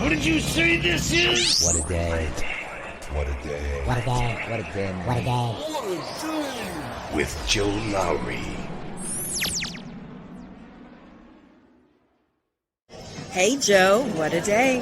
What did you say this is? What a day. What a day. What a day. What a day. What a day. What a day. With Joe Lowry. Hey, Joe. What a day.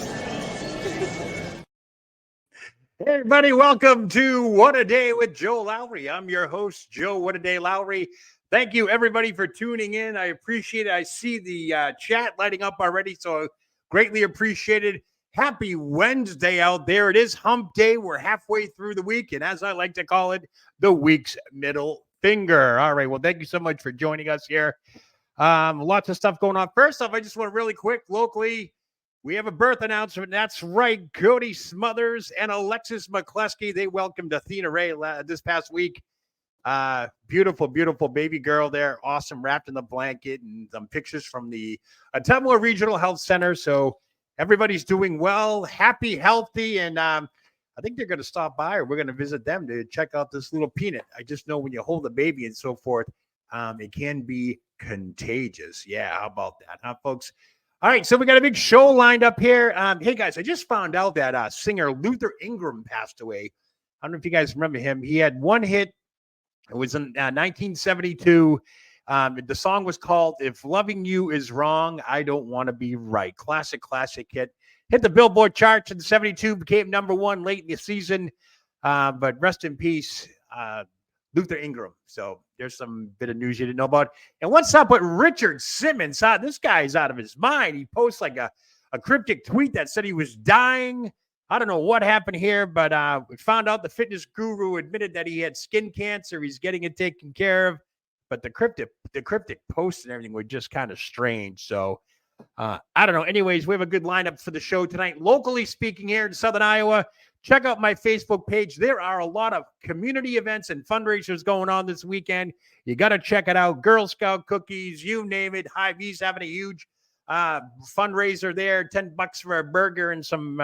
Hey everybody, welcome to What a Day with Joe Lowry. I'm your host, Joe What a Day Lowry. Thank you, everybody, for tuning in. I appreciate it. I see the chat lighting up already, so greatly appreciated. Happy Wednesday out there. It is hump day. We're halfway through the week, and as I like to call it, the week's middle finger. All right, well, thank you so much for joining us here. Lots of stuff going on. First off, I just want to really quick, locally, we have a birth announcement. That's right. Cody Smothers and Alexis McCluskey. They welcomed Athena Ray this past week. Beautiful, beautiful baby girl there. Awesome, wrapped in the blanket, and some pictures from the Ottumwa Regional Health Center. So everybody's doing well, happy, healthy, and I think they're going to stop by, or we're going to visit them to check out this little peanut. I just know when you hold the baby and so forth, it can be contagious. Yeah, how about that, huh, folks? All right, so we got a big show lined up here. Hey, guys, I just found out that singer Luther Ingram passed away. I don't know if you guys remember him. He had one hit. It was in 1972. The song was called If Loving You Is Wrong, I Don't Want to Be Right. Classic hit. Hit the Billboard charts in 72, became number one late in the season. But rest in peace, Luther Ingram. So there's some bit of news you didn't know about. And what's up with Richard Simmons? This guy's out of his mind. He posts like a cryptic tweet that said he was dying. I don't know what happened here, but we found out the fitness guru admitted that he had skin cancer. He's getting it taken care of. But the cryptic posts and everything were just kind of strange. So I don't know. Anyways, we have a good lineup for the show tonight. Locally speaking here in Southern Iowa, check out my Facebook page. There are a lot of community events and fundraisers going on this weekend. You got to check it out. Girl Scout cookies, you name it. Hy-Vee's having a huge fundraiser there. $10 for a burger and some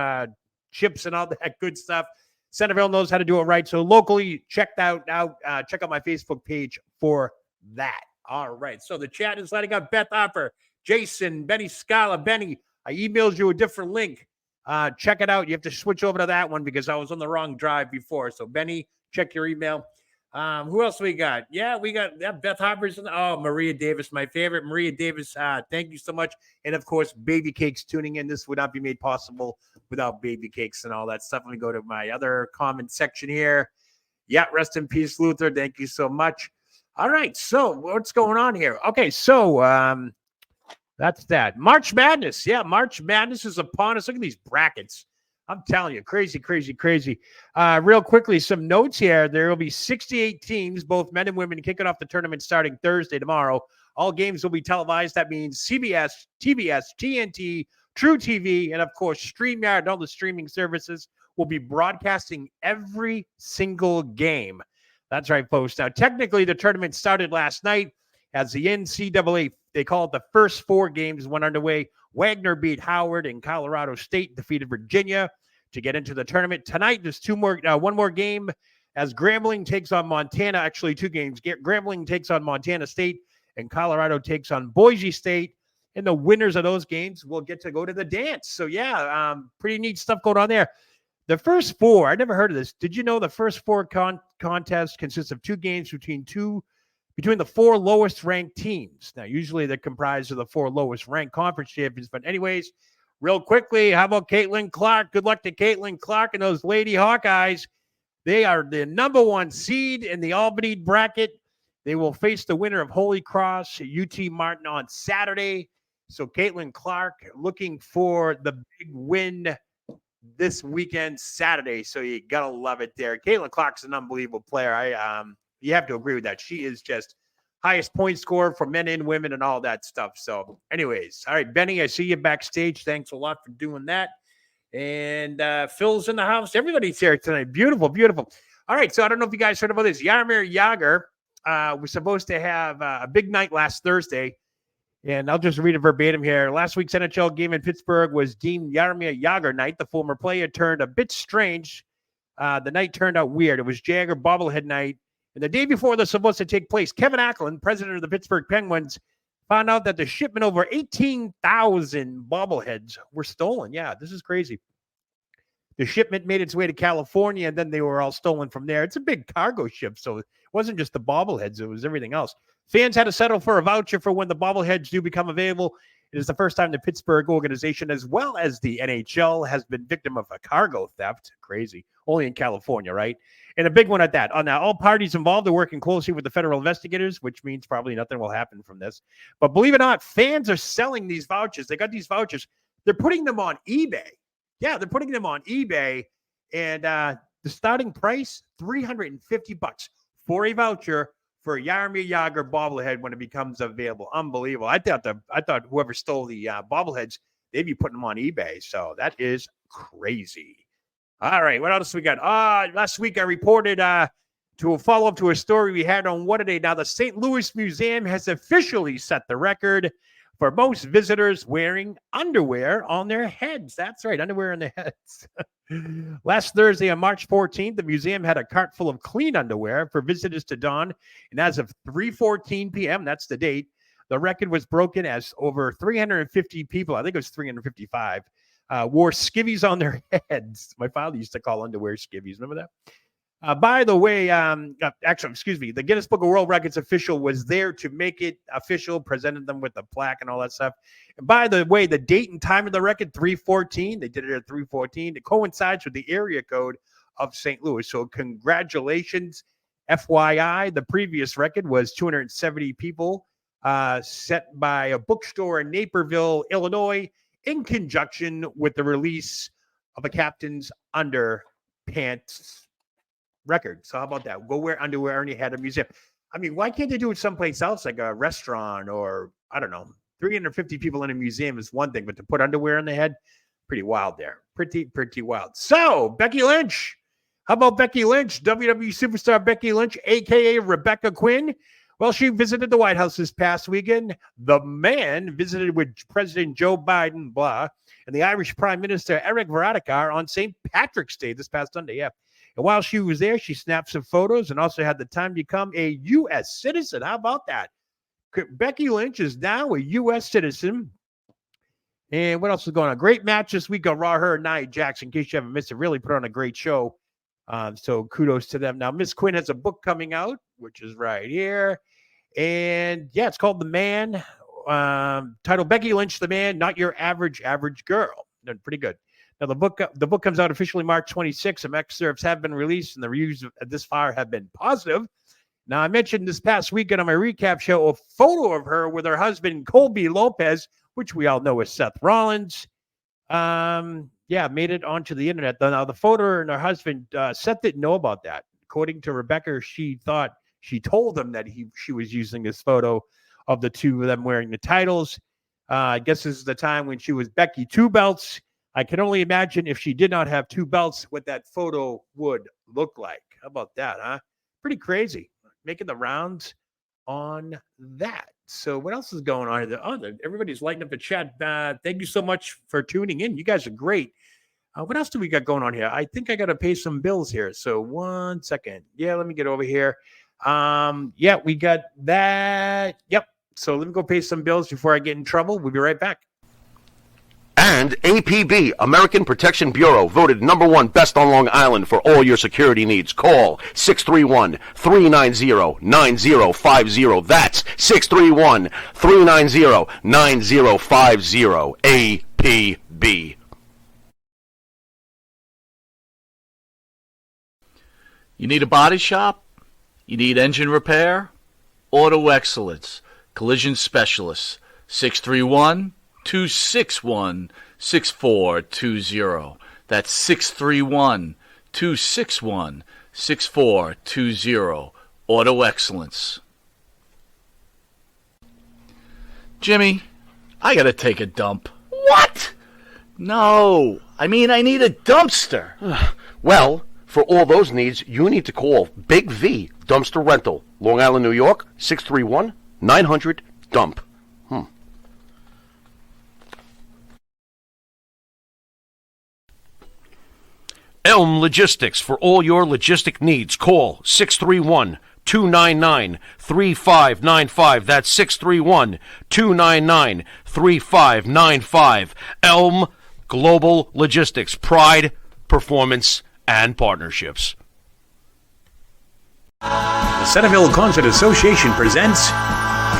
chips and all that good stuff. Centerville knows how to do it right. So locally, check out my Facebook page for that. All right. So the chat is lighting up. Beth Hopper, Jason, Benny Scala. Benny, I emailed you a different link. Check it out. You have to switch over to that one because I was on the wrong drive before. So Benny, check your email. Who else we got? Yeah, we got Beth Hopper's. Maria Davis, my favorite. Maria Davis, thank you so much. And of course, Baby Cakes tuning in. This would not be made possible without Baby Cakes and all that stuff. Let me go to my other comment section here. Yeah, rest in peace, Luther. Thank you so much. All right, so what's going on here? Okay, so that's that. March Madness. Yeah, March Madness is upon us. Look at these brackets. I'm telling you, crazy. Real quickly, some notes here. There will be 68 teams, both men and women, kicking off the tournament starting Thursday, tomorrow. All games will be televised. That means CBS, TBS, TNT, True TV, and, of course, StreamYard and all the streaming services will be broadcasting every single game. That's right, folks. Now, technically, the tournament started last night as the NCAA, they call it the first four games, went underway. Wagner beat Howard, and Colorado State defeated Virginia to get into the tournament. Tonight, there's one more game as Grambling takes on Montana. Actually, two games. Grambling takes on Montana State, and Colorado takes on Boise State. And the winners of those games will get to go to the dance. So, yeah, pretty neat stuff going on there. The first four, I never heard of this. Did you know the first four contest consists of two games between the four lowest ranked teams? Now, usually they're comprised of the four lowest ranked conference champions. But anyways, real quickly, how about Caitlin Clark? Good luck to Caitlin Clark and those Lady Hawkeyes. They are the number one seed in the Albany bracket. They will face the winner of Holy Cross, UT Martin, on Saturday. So Caitlin Clark looking for the big win this weekend, Saturday. So you got to love it there. Caitlin Clark's an unbelievable player. You have to agree with that. She is just highest point scorer for men and women and all that stuff. So anyways, all right, Benny, I see you backstage. Thanks a lot for doing that. And Phil's in the house. Everybody's here tonight. Beautiful. All right, so I don't know if you guys heard about this. Jaromir Jagr was supposed to have a big night last Thursday. And I'll just read it verbatim here. Last week's NHL game in Pittsburgh was deemed Jaromir Jagr night. The former player turned a bit strange. The night turned out weird. It was Jagr bobblehead night. And the day before this was supposed to take place, Kevin Acklin, president of the Pittsburgh Penguins, found out that the shipment over 18,000 bobbleheads were stolen. Yeah, this is crazy. The shipment made its way to California, and then they were all stolen from there. It's a big cargo ship, so it wasn't just the bobbleheads. It was everything else. Fans had to settle for a voucher for when the bobbleheads do become available. It is the first time the Pittsburgh organization, as well as the NHL, has been victim of a cargo theft. Crazy. Only in California, right? And a big one at that. Now, all parties involved are working closely with the federal investigators, which means probably nothing will happen from this. But believe it or not, fans are selling these vouchers. They got these vouchers. They're putting them on eBay. Yeah, they're putting them on eBay. And the starting price, $350 for a voucher for a Jaromir Jagr bobblehead when it becomes available. Unbelievable. I thought whoever stole the bobbleheads, they'd be putting them on eBay. So that is crazy. All right, what else we got? Last week I reported to a follow-up to a story we had on WhattaDay. Now, the St. Louis Museum has officially set the record for most visitors wearing underwear on their heads. That's right, underwear on their heads. Last Thursday on March 14th, the museum had a cart full of clean underwear for visitors to don. And as of 3:14 p.m., that's the date, the record was broken as over 350 people, I think it was 355, wore skivvies on their heads. My father used to call underwear skivvies. Remember that? By the way, the Guinness Book of World Records official was there to make it official, presented them with a plaque and all that stuff. And by the way, the date and time of the record, 3:14, they did it at 3:14. It coincides with the area code of St. Louis. So congratulations. FYI, the previous record was 270 people set by a bookstore in Naperville, Illinois, in conjunction with the release of a captain's underpants record. So how about that? Go wear underwear on your head at a museum. I mean, why can't they do it someplace else, like a restaurant or, I don't know, 350 people in a museum is one thing, but to put underwear on the head, pretty wild there. Pretty wild. So, Becky Lynch. How about Becky Lynch? WWE superstar Becky Lynch, a.k.a. Rebecca Quinn. Well, she visited the White House this past weekend. The man visited with President Joe Biden, and the Irish Prime Minister Eric Varadkar on St. Patrick's Day this past Sunday, yeah. And while she was there, she snapped some photos and also had the time to become a U.S. citizen. How about that? Becky Lynch is now a U.S. citizen. And what else is going on? Great match this week on Raw. Her and Nia Jax, in case you haven't missed it, really put on a great show. So kudos to them. Now, Miss Quinn has a book coming out, which is right here. And, yeah, it's called The Man. Titled Becky Lynch, The Man, Not Your Average Girl. Pretty good. Now, the book comes out officially March 26th. Some excerpts have been released, and the reviews this far have been positive. Now, I mentioned this past weekend on my recap show a photo of her with her husband, Colby Lopez, which we all know is Seth Rollins. Made it onto the internet. Now, the photo and her husband, Seth didn't know about that. According to Rebecca, she told him that she was using this photo of the two of them wearing the titles. I guess this is the time when she was Becky Two Belts. I can only imagine if she did not have two belts, what that photo would look like. How about that, huh? Pretty crazy. Making the rounds on that. So what else is going on here? Everybody's lighting up the chat. Thank you so much for tuning in. You guys are great. What else do we got going on here? I think I got to pay some bills here. So 1 second. Yeah, let me get over here. We got that. Yep. So let me go pay some bills before I get in trouble. We'll be right back. And APB, American Protection Bureau, voted #1 best on Long Island for all your security needs. Call 631-390-9050. That's 631-390-9050. APB. You need a body shop? You need engine repair? Auto Excellence, Collision Specialists, 631-261-6420. That's 631-261-6420. Auto Excellence. Jimmy, I gotta take a dump. What? No, I mean I need a dumpster. Well, for all those needs, you need to call Big V Dumpster Rental, Long Island, New York, 631-900-DUMP. Elm Logistics, for all your logistic needs. Call 631 631-299-3595. That's 631-299-3595. Elm Global Logistics. Pride, performance, and partnerships. The Centerville Concert Association presents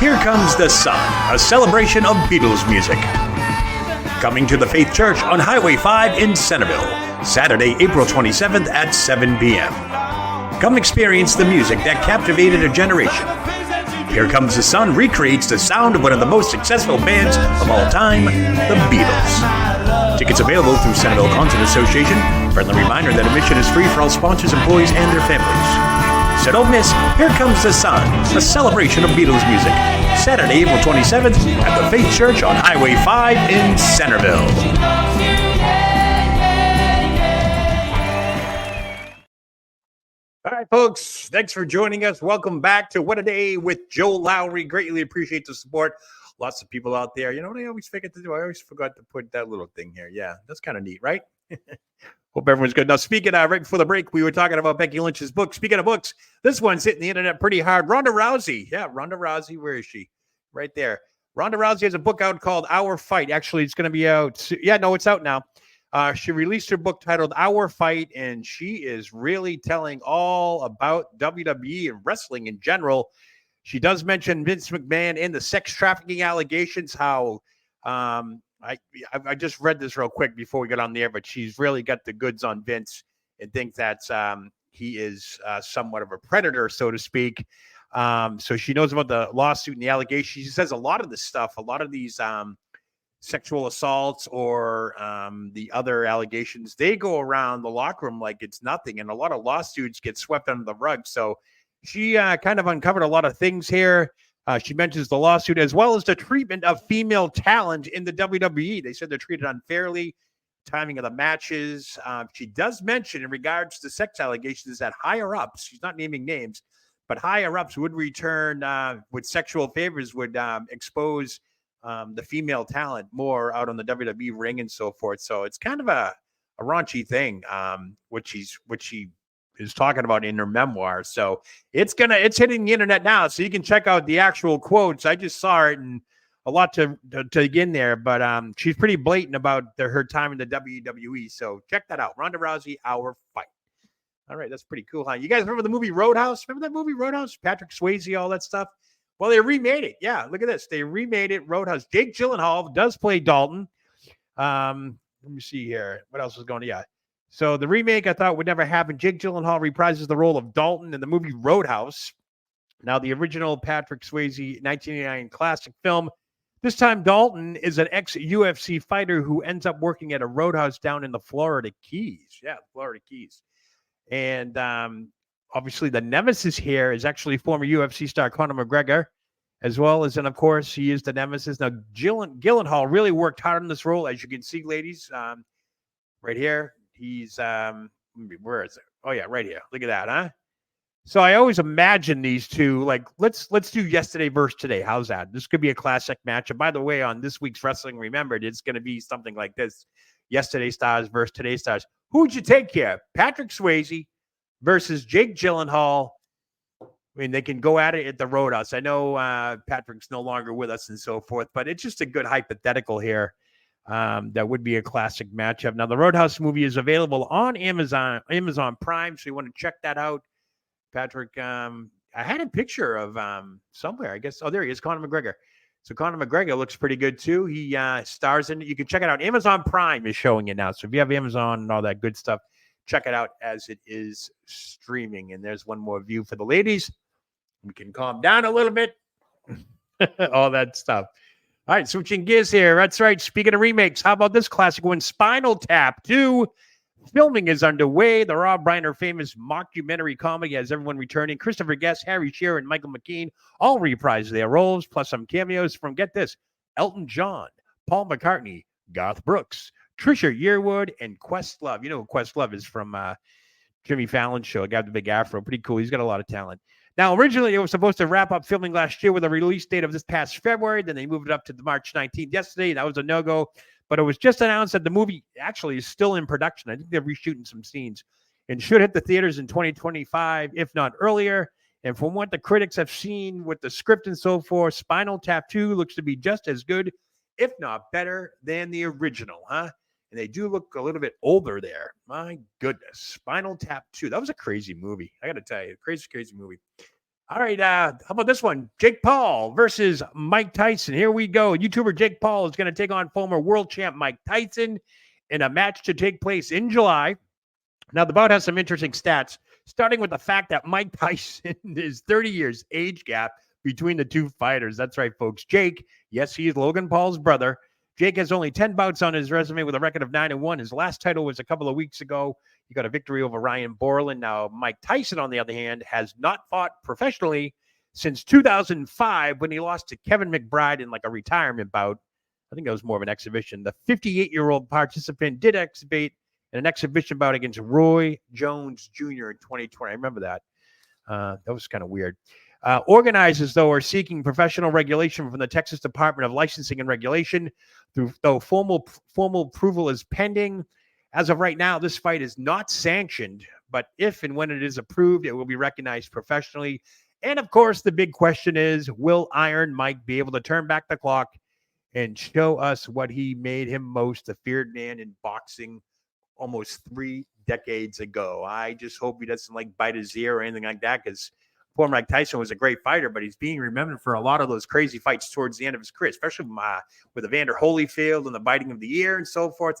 Here Comes the Sun, a celebration of Beatles music. Coming to the Faith Church on Highway 5 in Centerville, Saturday, April 27th at 7 p.m. Come experience the music that captivated a generation. Here Comes the Sun recreates the sound of one of the most successful bands of all time, the Beatles. Tickets available through Centerville Concert Association. Friendly reminder that admission is free for all sponsors, employees, and their families. So don't miss Here Comes the Sun, a celebration of Beatles music. Saturday, April 27th at the Faith Church on Highway 5 in Centerville. All right, folks, thanks for joining us. Welcome back to What a Day with Joe Lowry. Greatly appreciate the support. Lots of people out there. You know what I always forget to do? I always forgot to put that little thing here. Yeah, that's kind of neat, right? Hope everyone's good. Now, speaking of, right before the break, we were talking about Becky Lynch's book. Speaking of books, this one's hitting the internet pretty hard. Ronda Rousey. Yeah, Ronda Rousey. Where is she? Right there. Ronda Rousey has a book out called Our Fight. Actually, it's going to be out. Yeah, no, it's out now. She released her book titled Our Fight, and she is really telling all about WWE and wrestling in general. She does mention Vince McMahon and the sex trafficking allegations, how I just read this real quick before we got on the air, but she's really got the goods on Vince and thinks that he is somewhat of a predator, so to speak. So she knows about the lawsuit and the allegations. She says a lot of this stuff, a lot of these sexual assaults or the other allegations, they go around the locker room like it's nothing. And a lot of lawsuits get swept under the rug. So she kind of uncovered a lot of things here. She mentions the lawsuit as well as the treatment of female talent in the WWE. They said they're treated unfairly, timing of the matches. She does mention in regards to sex allegations that higher ups, she's not naming names, but higher ups would return with sexual favors, would expose the female talent more out on the WWE ring and so forth. So it's kind of a raunchy thing, which she is talking about in her memoir. So it's hitting the internet now. So you can check out the actual quotes. I just saw it and a lot to dig in there, but she's pretty blatant about her time in the WWE. So check that out. Ronda Rousey, Our Fight. All right. That's pretty cool, huh? You guys remember the movie Roadhouse? Remember that movie Roadhouse? Patrick Swayze, all that stuff. Well, they remade it. Yeah. Look at this. They remade it. Roadhouse. Jake Gyllenhaal does play Dalton. Let me see here. What else is going on? Yeah. So the remake I thought would never happen. Jake Gyllenhaal reprises the role of Dalton in the movie Roadhouse. Now, the original Patrick Swayze 1989 classic film. This time, Dalton is an ex-UFC fighter who ends up working at a roadhouse down in the Florida Keys. Yeah, Florida Keys. And obviously, the nemesis here is actually former UFC star Conor McGregor, as well as, and of course, he is the nemesis. Now, Gyllenhaal really worked hard on this role, as you can see, ladies, right here. He's where is it? Oh yeah, right here. Look at that, huh? So I always imagine these two, like let's do yesterday versus today. How's that? This could be a classic match. And by the way, on this week's Wrestling Remembered, it's going to be something like this: yesterday stars versus today stars. Who'd you take here? Patrick Swayze versus Jake Gyllenhaal. I mean, they can go at it at the Roadhouse. I know Patrick's no longer with us and so forth, but it's just a good hypothetical here. That would be a classic matchup. Now, the Roadhouse movie is available on Amazon Prime, so you want to check that out. Patrick, I had a picture of somewhere, I guess. Oh, there he is, Conor McGregor. So Conor McGregor looks pretty good too. He stars in it. You can check it out. Amazon Prime is showing it now. So if you have Amazon and all that good stuff, check it out as it is streaming. And there's one more view for the ladies. We can calm down a little bit. All that stuff. All right, switching gears here. That's right. Speaking of remakes, how about this classic one? Spinal Tap 2. Filming is underway. The Rob Reiner famous mockumentary comedy has everyone returning. Christopher Guest, Harry Shearer, and Michael McKean all reprise their roles, plus some cameos from, get this, Elton John, Paul McCartney, Garth Brooks, Trisha Yearwood, and Questlove. You know who Questlove is from Jimmy Fallon's show. A guy with the big afro. Pretty cool. He's got a lot of talent. Now, originally, it was supposed to wrap up filming last year with a release date of this past February. Then they moved it up to the March 19th yesterday. That was a no-go. But it was just announced that the movie actually is still in production. I think they're reshooting some scenes and should hit the theaters in 2025, if not earlier. And from what the critics have seen with the script and so forth, Spinal Tap 2 looks to be just as good, if not better, than the original, huh? And they do look a little bit older there. My goodness. Spinal Tap 2. That was a crazy movie. I got to tell you, crazy, crazy movie. All right. How about this one? Jake Paul versus Mike Tyson. Here we go. YouTuber Jake Paul is going to take on former world champ Mike Tyson in a match to take place in July. Now, the bout has some interesting stats, starting with the fact that Mike Tyson is 30 years age gap between the two fighters. That's right, folks. Jake, yes, he is Logan Paul's brother. Jake has only 10 bouts on his resume with a record of 9-1. His last title was a couple of weeks ago. He got a victory over Ryan Borland. Now, Mike Tyson, on the other hand, has not fought professionally since 2005 when he lost to Kevin McBride in like a retirement bout. I think that was more of an exhibition. The 58-year-old participant did exhibit in an exhibition bout against Roy Jones Jr. in 2020. I remember that. That was kind of weird. Organizers, though, are seeking professional regulation from the Texas Department of Licensing and Regulation, though formal approval is pending. As of right now, this fight is not sanctioned, but if and when it is approved, it will be recognized professionally. And, of course, the big question is, will Iron Mike be able to turn back the clock and show us what he made him most, the feared man in boxing almost 3 decades ago? I just hope he doesn't like bite his ear or anything like that, because poor Mike Tyson was a great fighter, but he's being remembered for a lot of those crazy fights towards the end of his career, especially with Evander Holyfield and the biting of the ear and so forth.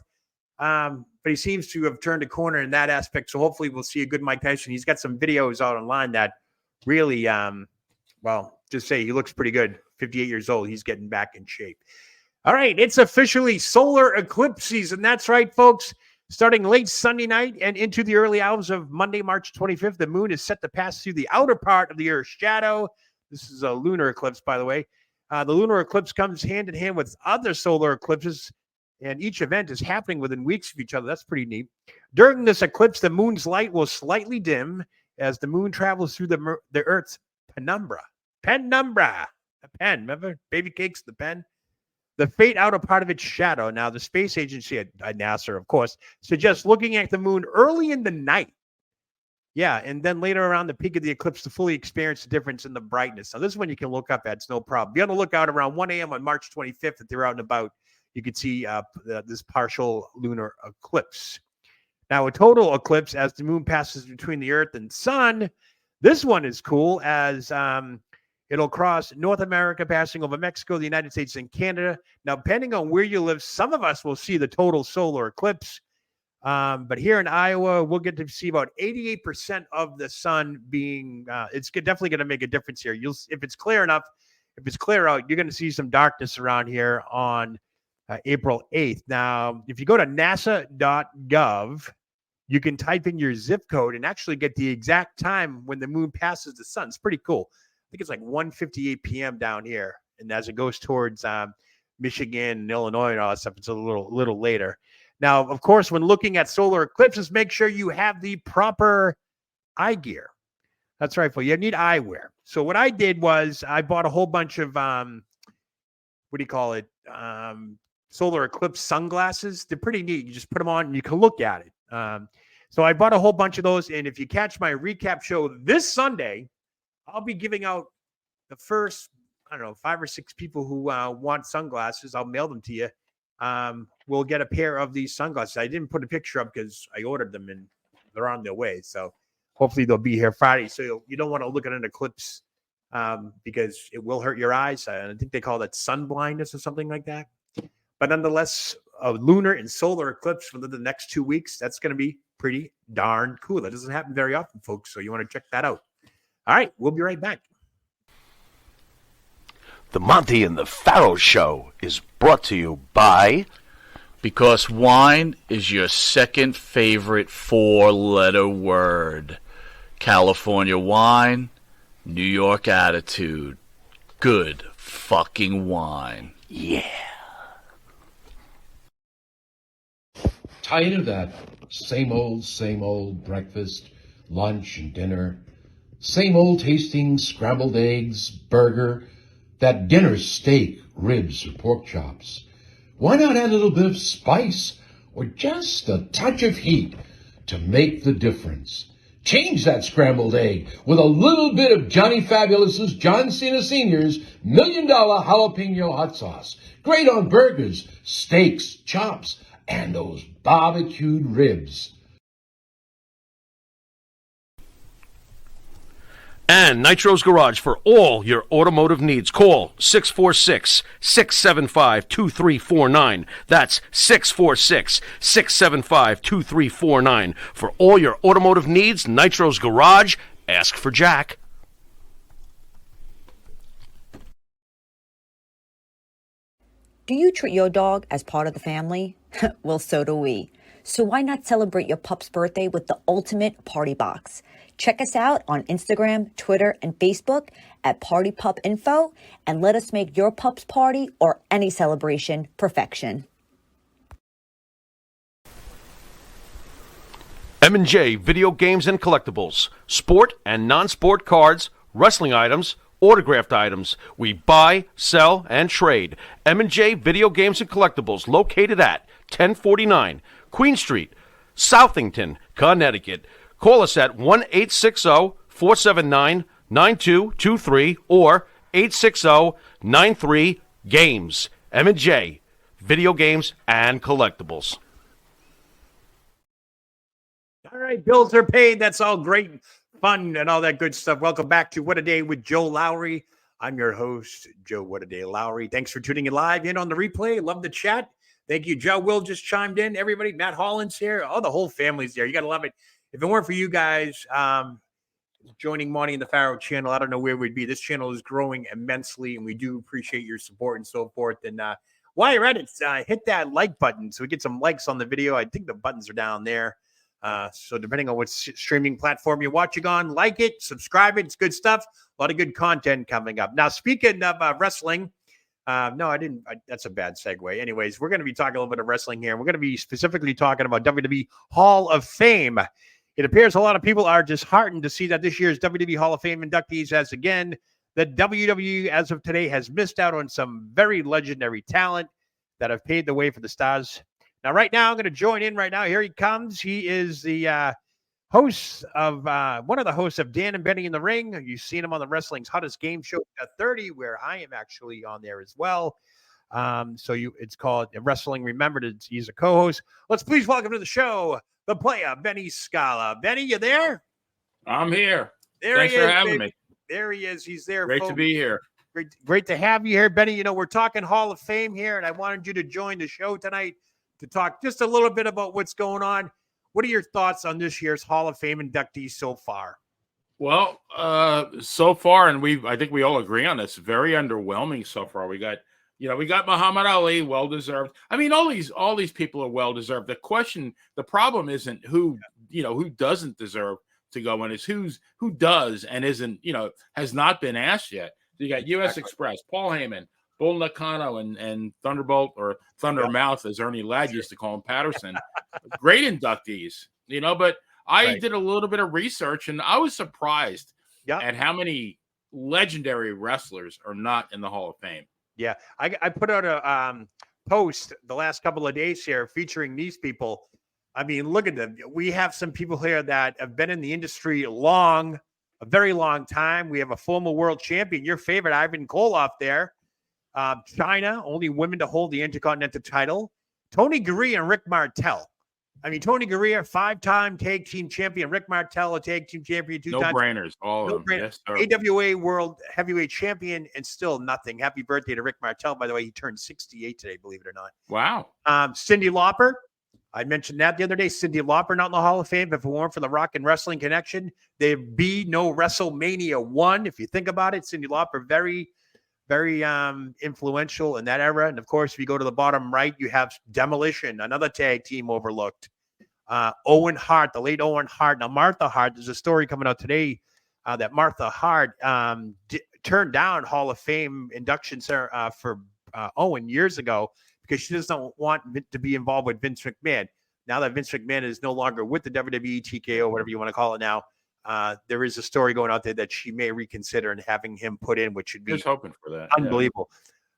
But he seems to have turned a corner in that aspect. So hopefully we'll see a good Mike Tyson. He's got some videos out online that really, just say he looks pretty good. 58 years old. He's getting back in shape. All right. It's officially solar eclipse season. That's right, folks. Starting late Sunday night and into the early hours of Monday, March 25th, the moon is set to pass through the outer part of the Earth's shadow. This is a lunar eclipse, by the way. The lunar eclipse comes hand in hand with other solar eclipses, and each event is happening within weeks of each other. That's pretty neat. During this eclipse, the moon's light will slightly dim as the moon travels through the Earth's penumbra. Penumbra. A pen. Remember? Baby cakes, the pen. The fade outer part of its shadow. Now, the space agency at NASA, of course, suggests looking at the moon early in the night. Yeah, and then later around the peak of the eclipse to fully experience the difference in the brightness. Now, this one you can look up at. It's no problem. Be on the lookout around 1 a.m. on March 25th. If they're out and about, you can see this partial lunar eclipse. Now, a total eclipse as the moon passes between the Earth and Sun. This one is cool as it'll cross North America, passing over Mexico, the United States, and Canada. Now, depending on where you live, some of us will see the total solar eclipse. But here in Iowa, we'll get to see about 88% of the sun being, it's definitely going to make a difference here. If it's clear enough, if it's clear out, you're going to see some darkness around here on April 8th. Now, if you go to nasa.gov, you can type in your zip code and actually get the exact time when the moon passes the sun. It's pretty cool. I think it's like 1:58 p.m. down here. And as it goes towards Michigan and Illinois and all that stuff, it's a little later. Now, of course, when looking at solar eclipses, make sure you have the proper eye gear. That's right, folks. You need eyewear. So what I did was I bought a whole bunch of, solar eclipse sunglasses. They're pretty neat. You just put them on and you can look at it. So I bought a whole bunch of those. And if you catch my recap show this Sunday, I'll be giving out the first, 5 or 6 people who want sunglasses. I'll mail them to you. We'll get a pair of these sunglasses. I didn't put a picture up because I ordered them and they're on their way. So hopefully they'll be here Friday. So you don't want to look at an eclipse because it will hurt your eyes. I think they call that sun blindness or something like that. But nonetheless, a lunar and solar eclipse for the next 2 weeks, that's going to be pretty darn cool. That doesn't happen very often, folks. So you want to check that out. All right, we'll be right back. The Monty and the Pharaoh Show is brought to you by... Because wine is your second favorite 4-letter word. California wine, New York attitude. Good fucking wine. Yeah. Tired of that same old breakfast, lunch, and dinner. Same old tasting scrambled eggs, burger, that dinner steak, ribs, or pork chops. Why not add a little bit of spice or just a touch of heat to make the difference? Change that scrambled egg with a little bit of Johnny Fabulous's John Cena Sr.'s $1 Million Jalapeno Hot Sauce. Great on burgers, steaks, chops, and those barbecued ribs. And Nitro's Garage for all your automotive needs. Call 646-675-2349. That's 646-675-2349. For all your automotive needs, Nitro's Garage. Ask for Jack. Do you treat your dog as part of the family? Well, so do we. So why not celebrate your pup's birthday with the ultimate party box? Check us out on Instagram, Twitter, and Facebook at Party Pup Info, and let us make your pup's party or any celebration perfection. M&J Video Games and Collectibles. Sport and non-sport cards, wrestling items, autographed items. We buy, sell, and trade. M&J Video Games and Collectibles, located at 1049 Queen Street, Southington, Connecticut. Call us at 1-860-479-9223 or 860-93-GAMES. M&J Video Games and Collectibles. All right, bills are paid. That's all great fun and all that good stuff. Welcome back to What a Day with Joe Lowry. I'm your host, Joe WhattaDay Lowry. Thanks for tuning in live in on the replay. Love the chat. Thank you. Joe Will just chimed in. Everybody, Matt Holland's here. Oh, the whole family's there. You got to love it. If it weren't for you guys joining Monty and the Pharaoh channel, I don't know where we'd be. This channel is growing immensely, and we do appreciate your support and so forth. And while you're at it, hit that like button so we get some likes on the video. I think the buttons are down there. So depending on what streaming platform you're watching on, like it, subscribe it. It's good stuff. A lot of good content coming up. Now, speaking of wrestling, no, I didn't. That's a bad segue. Anyways, we're going to be talking a little bit of wrestling here. We're going to be specifically talking about WWE Hall of Fame. It appears a lot of people are disheartened to see that this year's WWE Hall of Fame inductees, as again, the WWE as of today has missed out on some very legendary talent that have paved the way for the stars. Now, right now, I'm going to join in right now. Here he comes. He is the host of one of the hosts of Dan and Benny in the Ring. You've seen him on the Wrestling's Hottest Game Show at 30, where I am actually on there as well. It's called Wrestling Remembered. He's a co-host. Let's please welcome to the show the player, Benny Scala. Benny, you there? I'm here. Thanks for having me. There he is. He's there. Great folks. to be here. Great to have you here, Benny. You know, we're talking Hall of Fame here, and I wanted you to join the show tonight to talk just a little bit about what's going on. What are your thoughts on this year's Hall of Fame inductees so far? Well, so far, and I think we all agree on this, very underwhelming so far. We got Muhammad Ali, well deserved. I mean, all these people are well deserved. The problem isn't who doesn't deserve to go in, is who does and isn't, has not been asked yet. So you got U.S. Express, Paul Heyman, Bull Nakano, and Thunderbolt, or Thundermouth, as Ernie Ladd used to call him, Patterson. Great inductees, but I did a little bit of research, and I was surprised at how many legendary wrestlers are not in the Hall of Fame. Yeah, I put out a post the last couple of days here featuring these people. I mean, look at them. We have some people here that have been in the industry a very long time. We have a former world champion, your favorite, Ivan Koloff there. China, only women to hold the Intercontinental title. Tony Gurria and Rick Martel. I mean, Tony Gurria, 5-time tag team champion. Rick Martel, a tag team champion 2 times. No brainers, all of them. Yes, sir. AWA World Heavyweight Champion, and still nothing. Happy birthday to Rick Martel, by the way. He turned 68 today, believe it or not. Wow. Cyndi Lauper. I mentioned that the other day. Cyndi Lauper not in the Hall of Fame. If it weren't for the Rock and Wrestling connection, there'd be no WrestleMania 1. If you think about it, Cyndi Lauper, very, very influential in that era. And of course, if you go to the bottom right, you have Demolition, another tag team overlooked. Owen Hart, the late Owen Hart. Now, Martha Hart, there's a story coming out today that Martha Hart turned down Hall of Fame induction for Owen years ago because she doesn't want to be involved with Vince McMahon. Now that Vince McMahon is no longer with the WWE, TKO, whatever you want to call it now, there is a story going out there that she may reconsider and having him put in, which should be just hoping for that. Unbelievable. Yeah.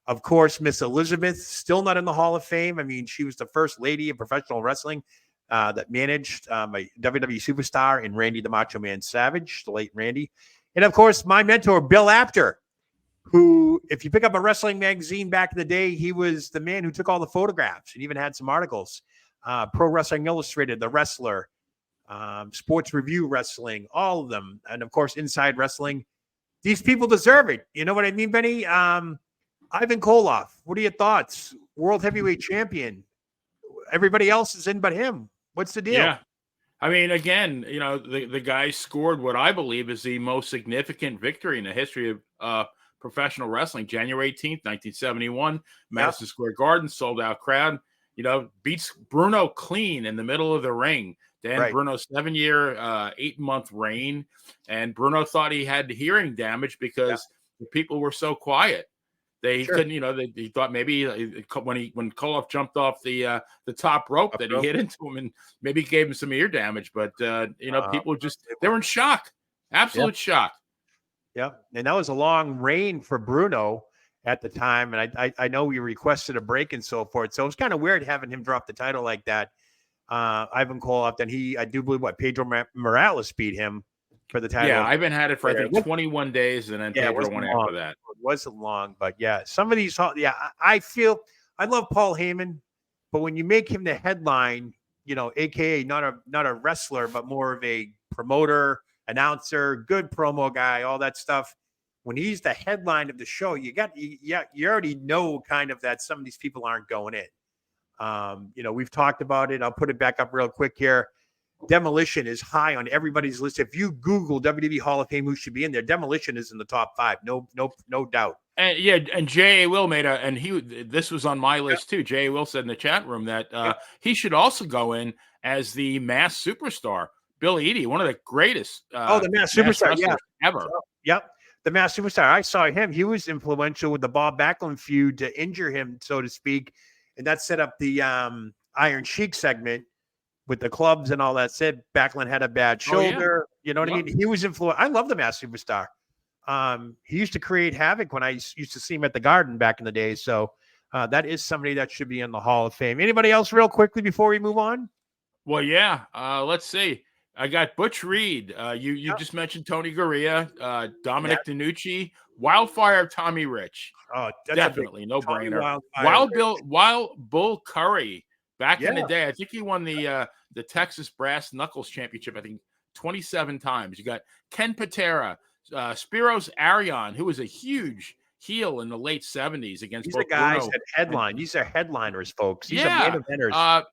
Of course, Miss Elizabeth, still not in the Hall of Fame. I mean, she was the first lady of professional wrestling. that managed a WWE superstar in Randy the Macho Man Savage, the late Randy. And of course, my mentor, Bill Apter, who, if you pick up a wrestling magazine back in the day, he was the man who took all the photographs and even had some articles. Pro Wrestling Illustrated, The Wrestler, Sports Review Wrestling, all of them. And of course, Inside Wrestling. These people deserve it. You know what I mean, Benny? Ivan Koloff, what are your thoughts? World Heavyweight Champion. Everybody else is in but him. What's the deal? Yeah. I mean, again, the guy scored what I believe is the most significant victory in the history of professional wrestling. January 18th, 1971, Madison Square Garden, sold out crowd, beats Bruno clean in the middle of the ring. Then Bruno's 7-year, 8-month reign. And Bruno thought he had hearing damage because the people were so quiet. They couldn't, he thought maybe when Koloff jumped off the top rope that he hit into him and maybe gave him some ear damage. But, people they were in shock, absolute shock. Yeah. And that was a long reign for Bruno at the time. And I know we requested a break and so forth. So it was kind of weird having him drop the title like that. Ivan Koloff, then I do believe Pedro Morales beat him for the title. Yeah, Ivan had it for, I think, 21 days, and then Pedro won after that. It wasn't long, but some of these, I feel, I love Paul Heyman, but when you make him the headline, AKA not a wrestler, but more of a promoter, announcer, good promo guy, all that stuff. When he's the headline of the show, you already know kind of that some of these people aren't going in. We've talked about it. I'll put it back up real quick here. Demolition is high on everybody's list. If you Google WWE Hall of Fame, who should be in there, Demolition is in the top 5. No doubt. And J.A. Will this was on my list too. J.A. Will said in the chat room that he should also go in as the mass superstar. Bill Eadie, one of the greatest the mass superstar ever. Yep. The mass superstar. I saw him. He was influential with the Bob Backlund feud to injure him, so to speak. And that set up the Iron Sheik segment with the clubs and all that. Said Backlund had a bad shoulder. You know what I mean? He was influential. I love the mass superstar. He used to create havoc when I used to see him at the Garden back in the day. So that is somebody that should be in the Hall of Fame. Anybody else real quickly before we move on? Well, yeah. Let's see. I got Butch Reed. You just mentioned Tony Gurria, Dominic DeNucci, Wildfire Tommy Rich. Oh, definitely no brainer. Wild Bull Curry back in the day. I think he won the Texas Brass Knuckles Championship. I think 27 times. You got Ken Patera, Spiros Arion, who was a huge heel in the late 70s against. These are guys that headline. These are headliners, folks. These are main eventers.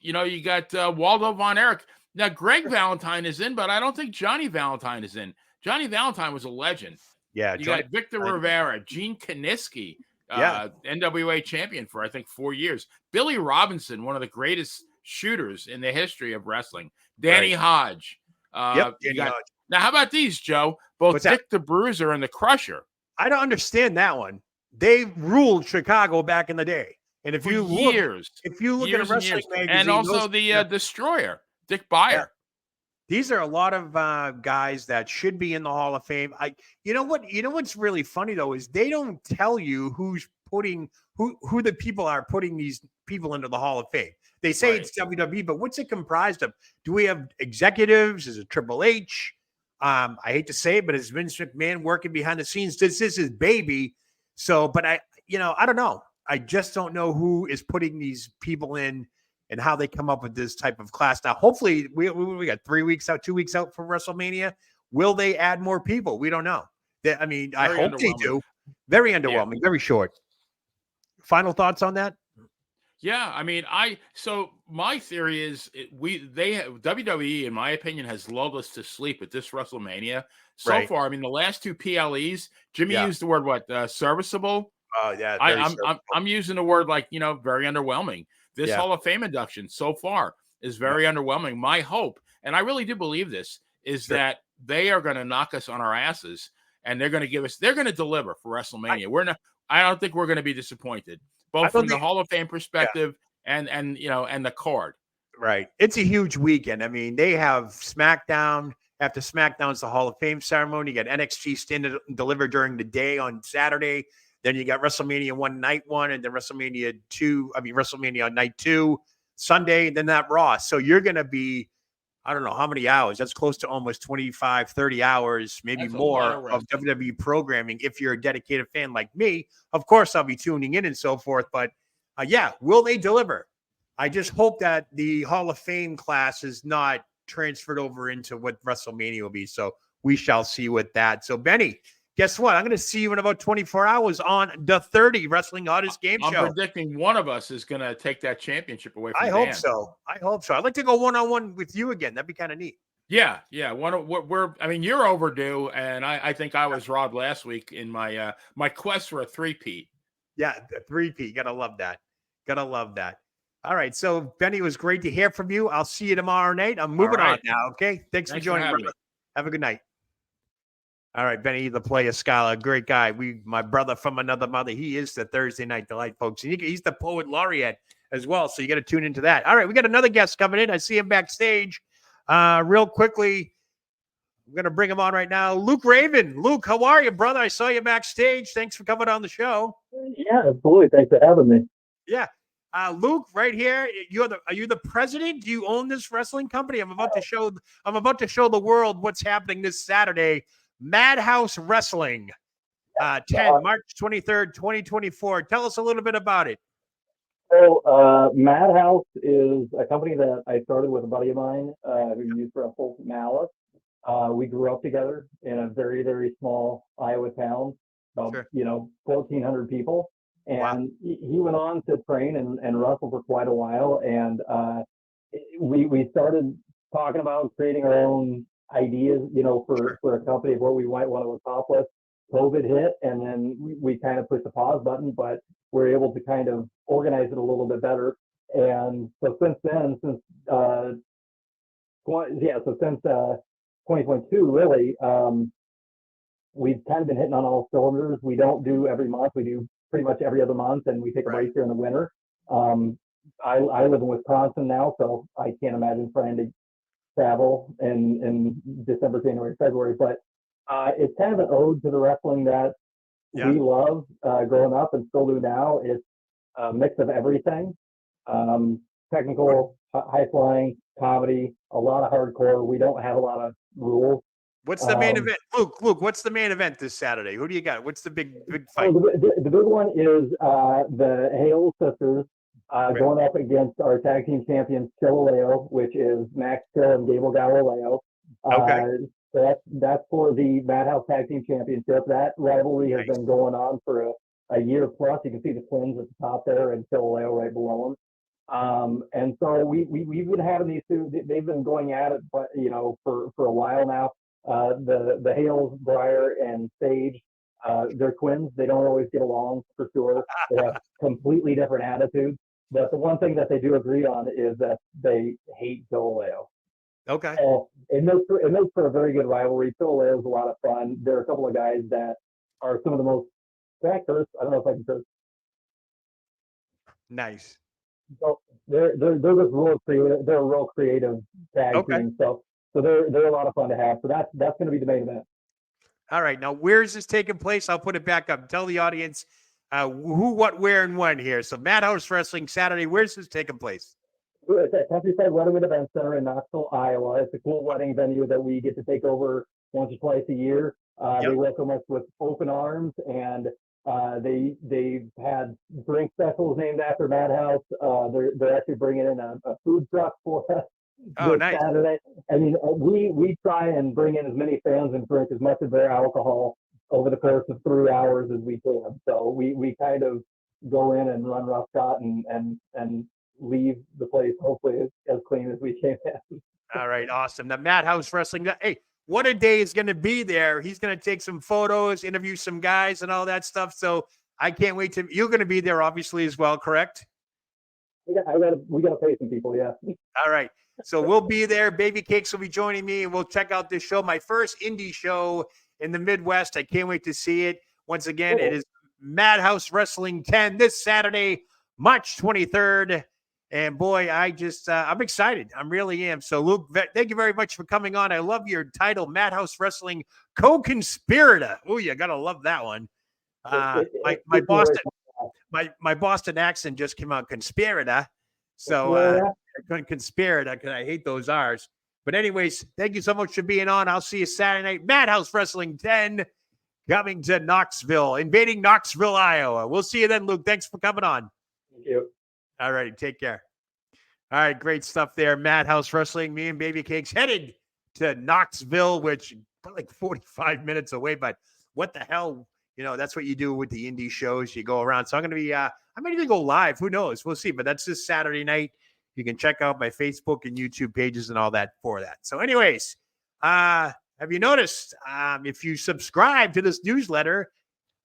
You got Waldo Von Erich. Now, Greg Valentine is in, but I don't think Johnny Valentine is in. Johnny Valentine was a legend. Yeah. You got Victor Rivera, Gene Kaniski, NWA champion for, I think, 4 years. Billy Robinson, one of the greatest shooters in the history of wrestling. Danny Hodge. Danny Hodge. Now, how about these, Joe? Both Dick the Bruiser and the Crusher. I don't understand that one. They ruled Chicago back in the day. And if you look at a wrestling magazine. And also the Destroyer. Dick Beyer. Yeah. These are a lot of guys that should be in the Hall of Fame. You know what's really funny though is they don't tell you who's putting who the people are putting these people into the Hall of Fame. They say it's WWE, but what's it comprised of? Do we have executives? Is it Triple H? I hate to say it, but is Vince McMahon working behind the scenes? This is his baby. So, but I don't know. I just don't know who is putting these people in and how they come up with this type of class. Now, hopefully we got 2 weeks out from WrestleMania. Will they add more people? We don't know. I hope they do. Very underwhelming, very short. Final thoughts on that? Yeah, so my theory is WWE, in my opinion, has lulled us to sleep at this WrestleMania so far. The last two PLEs, Jimmy used the word serviceable. Oh yeah, I'm using the word very underwhelming. This Hall of Fame induction so far is very underwhelming. My hope, and I really do believe this, is that they are going to knock us on our asses and they're going to deliver for WrestleMania. I don't think we're going to be disappointed, both from the Hall of Fame perspective and the card. Right. It's a huge weekend. They have SmackDown. After SmackDown's the Hall of Fame ceremony. You got NXT Stand and Deliver during the day on Saturday. Then you got WrestleMania 1 night 1, and then WrestleMania 2. WrestleMania on night 2. Sunday, then that Raw. So you're going to be, I don't know how many hours. That's close to almost 25, 30 hours, maybe That's a lot more of of WWE programming. If you're a dedicated fan like me, of course, I'll be tuning in and so forth. But yeah, will they deliver? I just hope that the Hall of Fame class is not transferred over into what WrestleMania will be. So we shall see with that. So Benny, guess what? I'm going to see you in about 24 hours on the 30 Wrestling Hottest Game I'm Show. predicting one of us is going to take that championship away from I Dan. hope so. I hope so. I'd like to go one-on-one with you again. That'd be kind of neat. Yeah. I mean, you're overdue, and I think I was robbed last week in my my quest for a three-peat. Yeah, the three-peat. Gotta love that. Gotta love that. All right. So, Benny, it was great to hear from you. I'll see you tomorrow night. I'm moving on now. Okay. Thanks for joining me. Have a good night. All right, Benny, the player scholar, great guy. My brother from another mother. He is the Thursday Night Delight, folks. And he's the poet laureate as well. So you got to tune into that. All right, we got another guest coming in. I see him backstage. Real quickly, I'm going to bring him on right now. Luke Raven. Luke, how are you, brother? I saw you backstage. Thanks for coming on the show. Yeah, absolutely. Thanks for having me. Yeah. Luke, right here. Are you the president? Do you own this wrestling company? I'm about to show the world what's happening this Saturday. Madhouse Wrestling, March 23rd, 2024. Tell us a little bit about it. So, Madhouse is a company that I started with a buddy of mine who used to wrestle Malice. We grew up together in a very, very small Iowa town, about 1,400 people. And he went on to train and wrestle for quite a while. And we started talking about creating our own ideas, for a company of what we might want to accomplish. COVID hit, and then we kind of pushed the pause button, but we're able to kind of organize it a little bit better. And so since 2022, really, we've kind of been hitting on all cylinders. We don't do every month; we do pretty much every other month, and we take a break here in the winter. I live in Wisconsin now, so I can't imagine trying to travel in December, January, February, but it's kind of an ode to the wrestling that we love growing up and still do now. It's a mix of everything, technical, high flying, comedy, a lot of hardcore. We don't have a lot of rules. What's the main event? Luke, what's the main event this Saturday? Who do you got? What's the big fight? The big one is the Hale sisters going up against our tag team champions, Galileo, which is Max Till and Gable Galileo. So that's for the Madhouse Tag Team Championship. That rivalry has been going on for a year plus. You can see the twins at the top there and Galileo right below them. And so we've been having these two. They've been going at it, but for a while now. The Hales, Briar, and Sage, they're twins. They don't always get along for sure. They have completely different attitudes. But the one thing that they do agree on is that they hate Galileo. Okay. It makes for a very good rivalry. Galileo is a lot of fun. There are a couple of guys that are some of the most factors. I don't know if I can curse. Nice. So they're just real creative. They're a real creative tag team. So they're a lot of fun to have. So that's going to be the main event. All right. Now, where is this taking place? I'll put it back up. Tell the audience who, what, where, and when here. So Madhouse Wrestling Saturday. Where's this taking place? It's at Countryside Wedding Event Center in Knoxville, Iowa. It's a cool wedding venue that we get to take over once or twice a year. They welcome us with open arms, and they've had drink specials named after Madhouse. They're actually bringing in a food truck for us. Oh, nice. Saturday. I mean, we try and bring in as many fans and drink as much of their alcohol over the course of 3 hours as we can. So we kind of go in and run roughshod and leave the place hopefully as clean as we can. All right, awesome. The Madhouse Wrestling. Hey, WhattaDay is going to be there. He's going to take some photos, interview some guys, and all that stuff. So I can't wait to. You're going to be there, obviously, as well, correct? We got to pay some people, yeah. All right. So we'll be there. Baby Cakes will be joining me, and we'll check out this show. My first indie show in the Midwest. I can't wait to see it. Once again, It is Madhouse Wrestling 10 this Saturday, March 23rd. And boy, I'm excited. I really am. So Luke, thank you very much for coming on. I love your title, Madhouse Wrestling Co-Conspirator. Oh, you got to love that one. My Boston accent just came out, conspirator. So Yeah. I couldn't conspire it because I hate those R's. But anyways, thank you so much for being on. I'll see you Saturday night. Madhouse Wrestling 10 coming to Knoxville, invading Knoxville, Iowa. We'll see you then, Luke. Thanks for coming on. Thank you. All right, take care. All right, great stuff there. Madhouse Wrestling, me and Baby Cakes headed to Knoxville, which is like 45 minutes away. But what the hell? You know, that's what you do with the indie shows. You go around. So I'm going to be, I might even go live. Who knows? We'll see. But that's this Saturday night. You can check out my Facebook and YouTube pages and all that for that. So anyways, have you noticed if you subscribe to this newsletter,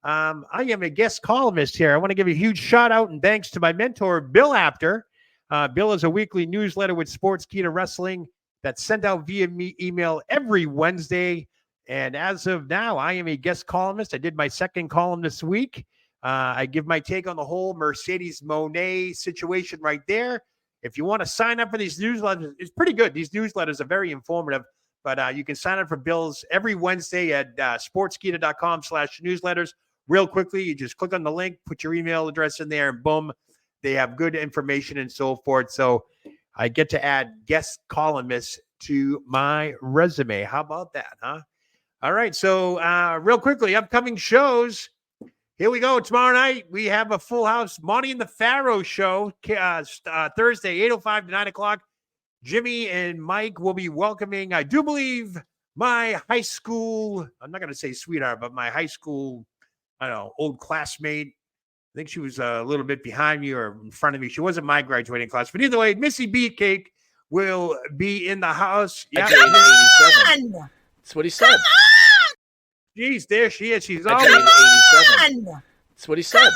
I am a guest columnist here. I want to give a huge shout out and thanks to my mentor, Bill Apter. Bill is a weekly newsletter with Sports Key to Wrestling that's sent out via email every Wednesday. And as of now, I am a guest columnist. I did my second column this week. I give my take on the whole Mercedes Moné situation right there. If you want to sign up for these newsletters, it's pretty good. These newsletters are very informative, but you can sign up for Bill's every Wednesday at sportskeeda.com/newsletters. Real quickly, you just click on the link, put your email address in there, and boom, they have good information and so forth. So I get to add guest columnists to my resume. How about that, huh? All right. So real quickly, upcoming shows. Here we go. Tomorrow night, we have a full house Monty and the Pharaoh show. Thursday, 8:05 to 9 o'clock. Jimmy and Mike will be welcoming, I do believe, my high school, I'm not going to say sweetheart, but my high school, I don't know, old classmate. I think she was a little bit behind me or in front of me. She wasn't my graduating class. But either way, Missy Beefcake will be in the house. Yeah, That's what he said. Jeez, there she is. She's Come always 87. That's what he said.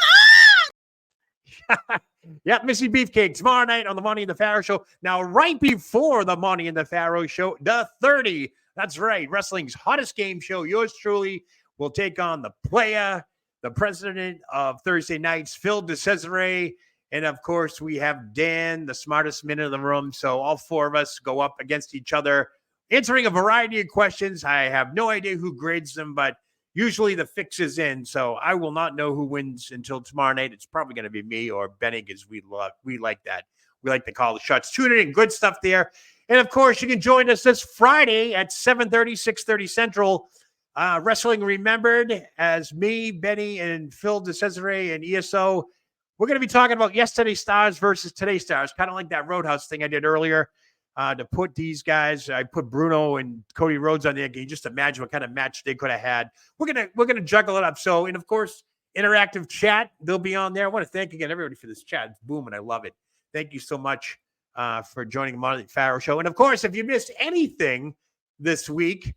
Yeah, Missy Beefcake tomorrow night on the Monty and the Pharaoh show. Now, right before the Monty and the Pharaoh show, the 30. That's right, wrestling's hottest game show. Yours truly will take on the Playa, the president of Thursday nights, Phil DeCesare, and of course we have Dan, the smartest man in the room. So all four of us go up against each other, answering a variety of questions. I have no idea who grades them, but usually the fix is in. So I will not know who wins until tomorrow night. It's probably going to be me or Benny because we like that. We like to call the shots. Tune in, good stuff there. And of course, you can join us this Friday at 7:30, 6:30 Central. Wrestling Remembered as me, Benny, and Phil DeCesare and ESO. We're going to be talking about yesterday's stars versus today's stars, kind of like that Roadhouse thing I did earlier. To put these guys, I put Bruno and Cody Rhodes on there. Can you just imagine what kind of match they could have had? We're gonna juggle it up. So, and of course, interactive chat, they'll be on there. I want to thank again everybody for this chat. It's booming. I love it. Thank you so much for joining the Monty Pharaoh show. And of course, if you missed anything this week,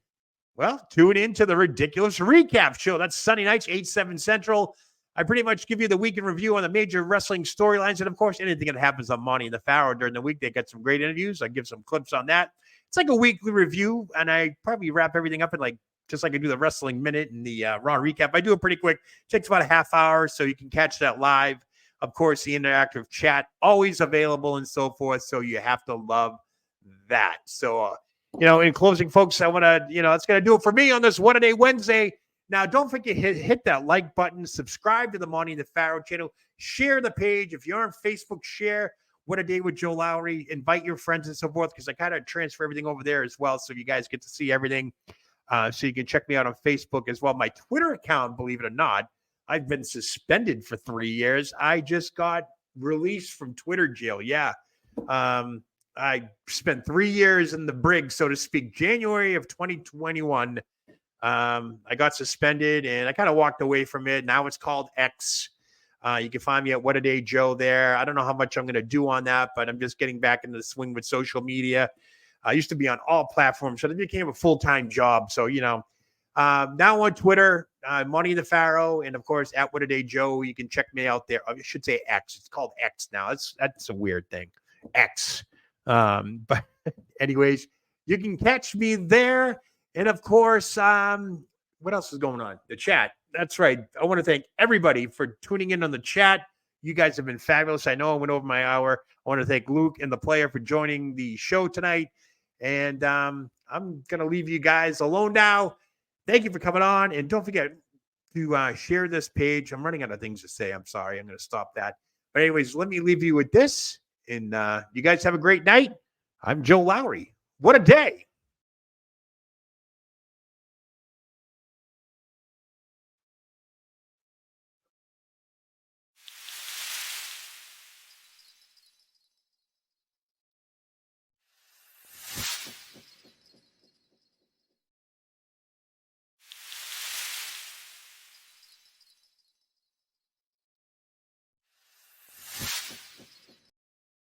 well, tune in to the Ridiculous Recap show. That's Sunday nights, 8, 7 Central. I pretty much give you the week in review on the major wrestling storylines. And, of course, anything that happens on Monty and the Pharaoh during the week, they get some great interviews. I give some clips on that. It's like a weekly review, and I probably wrap everything up in just like I do the Wrestling Minute and the Raw Recap. I do it pretty quick. It takes about a half hour, so you can catch that live. Of course, the interactive chat, always available and so forth, so you have to love that. So, in closing, folks, I want to, that's going to do it for me on this WhattaDay Wednesday. Now, don't forget, hit that like button, subscribe to the Monty and the Pharaoh channel, share the page. If you're on Facebook, share WhattaDay with Joe Lowry, invite your friends and so forth, because I kind of transfer everything over there as well, so you guys get to see everything. So you can check me out on Facebook as well. My Twitter account, believe it or not, I've been suspended for 3 years. I just got released from Twitter jail. Yeah. I spent 3 years in the brig, so to speak. January of 2021, I got suspended and I kind of walked away from it. Now it's called X. You can find me at WhattaDay Joe there. I don't know how much I'm going to do on that, but I'm just getting back into the swing with social media. I used to be on all platforms, so it became a full-time job. So, now on Twitter, Monty the Pharaoh, and of course at WhattaDay Joe. You can check me out there. I should say X. It's called X now. That's a weird thing. X. But anyways, you can catch me there. And of course, what else is going on? The chat. That's right. I want to thank everybody for tuning in on the chat. You guys have been fabulous. I know I went over my hour. I want to thank Luke and the player for joining the show tonight. And I'm going to leave you guys alone now. Thank you for coming on. And don't forget to share this page. I'm running out of things to say. I'm sorry. I'm going to stop that. But anyways, let me leave you with this. And you guys have a great night. I'm Joe Lowry. What a day.